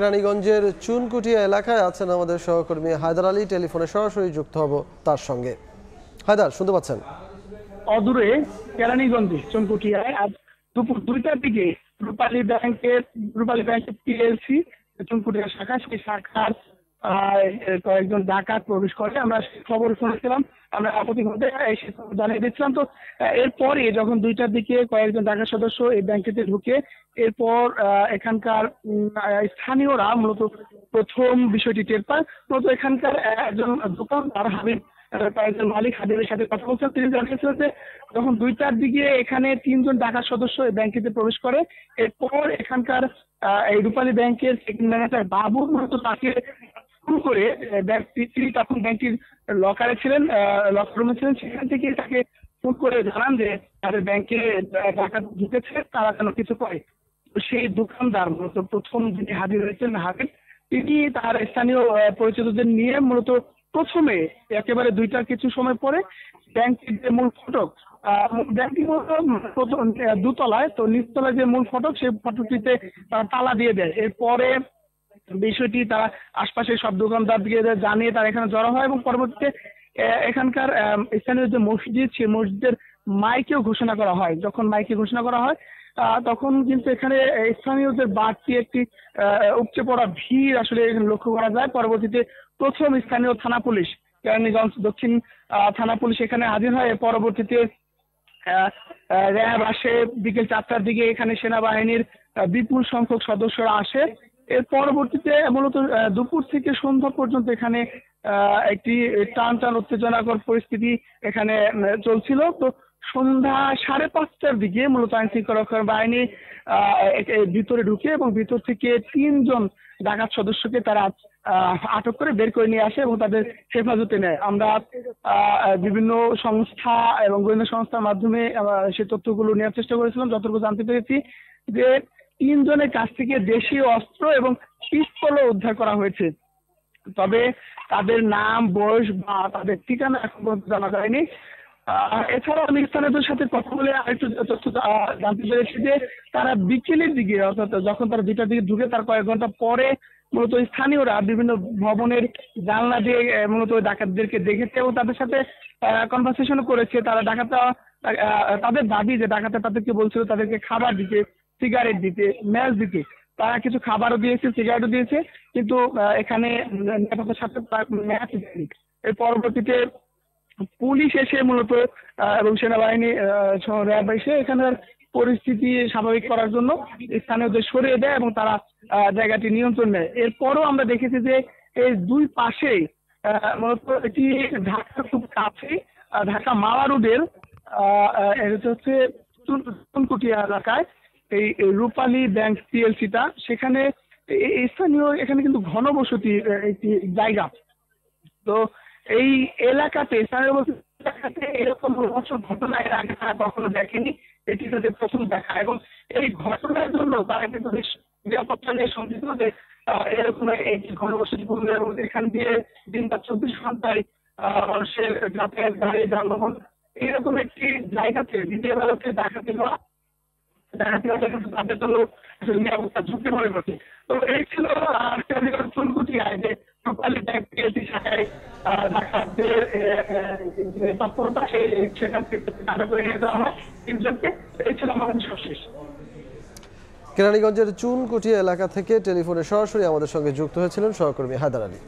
রানীগঞ্জের চুনকুটিয়া এলাকায় আছেন আমাদের সহকর্মী হায়দার আলী। টেলিফোনে সরাসরি যুক্ত হব তার সঙ্গে। হায়দার, শুনতে পাচ্ছেন? অদূরে কেরানীগঞ্জে চুনকুটিয়ায় আজ দুপুর 2টার দিকে রূপালী ব্যাংকের পিএলসি চুনকুটিয়া শাখা, সেই শাখার কয়েকজন ডাকাত প্রবেশ করে। আমরা খবর শুনেছিলাম, আমরা আপত্তি হতে এসে জানিয়ে দিচ্ছিলাম। তো এরপরে যখন 2টার দিকে কয়েকজন ডাকাত সদস্য এই ব্যাংকেতে ঢুকে, এরপর এখানকার স্থানীয়রা মূলত প্রথম বিষয়টি টের পায়। মূলত এখানকার একজন দোকানদার হাবিব, কয়েকজন মালিক হাবিবের সাথে কথা বলছেন। তিনি জানিয়েছিলেন যে যখন 2টার দিকে এখানে 3জন ডাকাত সদস্য এই ব্যাংকেতে প্রবেশ করে, এরপর এখানকার এই রূপালী ব্যাংকের সেকেন্ড ম্যানেজার বাবু মূলত তাকে শুরু করে তিনি তখন ব্যাংকটির লকারে ছিলেন, লকার রুমে ছিলেন, সেখান থেকে তাকে ফোন করে জানান যে তাদের ব্যাংকে ডাকাত ঢুকেছে, তারা যেন কিছু করে। সেই দোকানদার মূলত প্রথম যিনি হাজির হয়েছেন হাবিব, তিনি তার স্থানীয় পরিচিতদের নিয়ে মূলত প্রথমে একেবারে 2টার কিছু সময় পরে ব্যাংকের যে মূল ফটক, ব্যাংকটি মূলত দুতলায়, তো নিচতলায় যে মূল ফটক, সেই ফটকটিতে তালা দিয়ে দেয়। এরপরে বিষয়টি তারা আশপাশের সব দোকানদারকে জানিয়ে তারা এখানে জড়ো হয় এবং পরবর্তীতে এখানকার স্থানীয় যে মসজিদ, সেই মসজিদের মাইকেও ঘোষণা করা হয়। যখন মাইকে ঘোষণা করা হয় তখন কিন্তু এখানে স্থানীয়দের বাড়তি একটি উপচে পড়া ভিড় আসলে লক্ষ্য করা যায়। পরবর্তীতে প্রথম স্থানীয় থানা পুলিশ, কেরানীগঞ্জ দক্ষিণ থানা পুলিশ এখানে হাজির হয়। পরবর্তীতে র্যাব আসে, বিকেল 4টার দিকে এখানে সেনাবাহিনীর বিপুল সংখ্যক সদস্যরা আসে। এর পরবর্তীতে মূলত দুপুর থেকে সন্ধ্যা পর্যন্ত এখানে একটি টান উত্তেজনাকর পরিস্থিতি এখানে চলছিল। তো সন্ধ্যা 5:30টার দিকে মূলত আইন শৃঙ্খলা বাহিনী ভিতরে ঢুকে এবং ভিতর থেকে 3জন ডাকাত সদস্যকে তারা আটক করে বের করে নিয়ে আসে এবং তাদের হেফাজতে নেয়। আমরা বিভিন্ন সংস্থা এবং গোয়েন্দা সংস্থার মাধ্যমে সে তথ্যগুলো নেওয়ার চেষ্টা করেছিলাম। যতটুকু জানতে পেরেছি যে 3জনের কাছ থেকে দেশীয় অস্ত্র এবং পিস্তলও উদ্ধার করা হয়েছে। তবে তাদের নাম, বয়স বা তাদের ঠিকানা এখন পর্যন্ত জানা যায়নি। এছাড়া আমি স্থানীয়দের সাথে কথা বলে আরেকটু তথ্য জানতে পেরেছি যে তারা বিকেলের দিকে, অর্থাৎ যখন তারা 2টার দিকে ঢুকে তার কয়েক ঘন্টা পরে মূলত স্থানীয়রা বিভিন্ন ভবনের জানলা দিয়ে মূলত ডাকাতদেরকে দেখেছে এবং তাদের সাথে কনভারসেশন করেছে। তারা তাদের দাবি যে ডাকাতরা তাদেরকে বলছিল তাদেরকে খাবার দিতে, সিগারেট দিতে, ম্যাচ দিতে। তারা কিছু খাবারও দিয়েছে, সিগারেটও দিয়েছে, কিন্তু এখানে নিরাপত্তার সাথে ম্যাচ দেয়নি। এর পরবর্তীতে পুলিশ এসে মূলত এবং সেনাবাহিনী র্যাব এসে এখানের পরিস্থিতি স্বাভাবিক করার জন্য স্থানীয়দের সরিয়ে দেয় এবং তারা জায়গাটি নিয়ন্ত্রণ নেয়। এরপরও আমরা দেখেছি যে এই দুই পাশেই মূলত এটি ঢাকার খুব কাছে, ঢাকা মাওয়া রোডের হচ্ছে চুনকুটিয়া এলাকায় এই রূপালী ব্যাংক পিএলসিটা, সেখানে স্থানীয় এখানে কিন্তু ঘনবসতির একটি জায়গা। তো এই এলাকাতে এরকম ঘটনা এর আগে তারা কখনো দেখেনি, এটি তাদের প্রথম দেখা। এবং এই ঘটনার জন্য তারা কিন্তু নিরাপত্তা নিয়ে সন্দিগ্ধ যে এরকম একটি ঘনবসতি পূর্ণ এবং এখান দিয়ে দিনটা 24 ঘন্টায় মানুষের যাতায়াত, গাড়ি, যানবাহন, এরকম একটি জায়গাতে দ্বিতীয় বেলাতে ডাকাতি হওয়া তাদের জন্য নিরাপত্তা ঝুঁকি মনে করছে। তো এই ছিল চুনকুটিয়ায় যে রূপালী ব্যাংক পিএলসি শাখায় ডাকাতদের তৎপরতা, সেখান থেকে আটক করে নিয়ে যাওয়া হয় 3জনকে। এই ছিল আমাদের সবশেষ। কেরানীগঞ্জের চুনকুটিয়া এলাকা থেকে টেলিফোনে সরাসরি আমাদের সঙ্গে যুক্ত হয়েছিলেন সহকর্মী হায়দার আলী।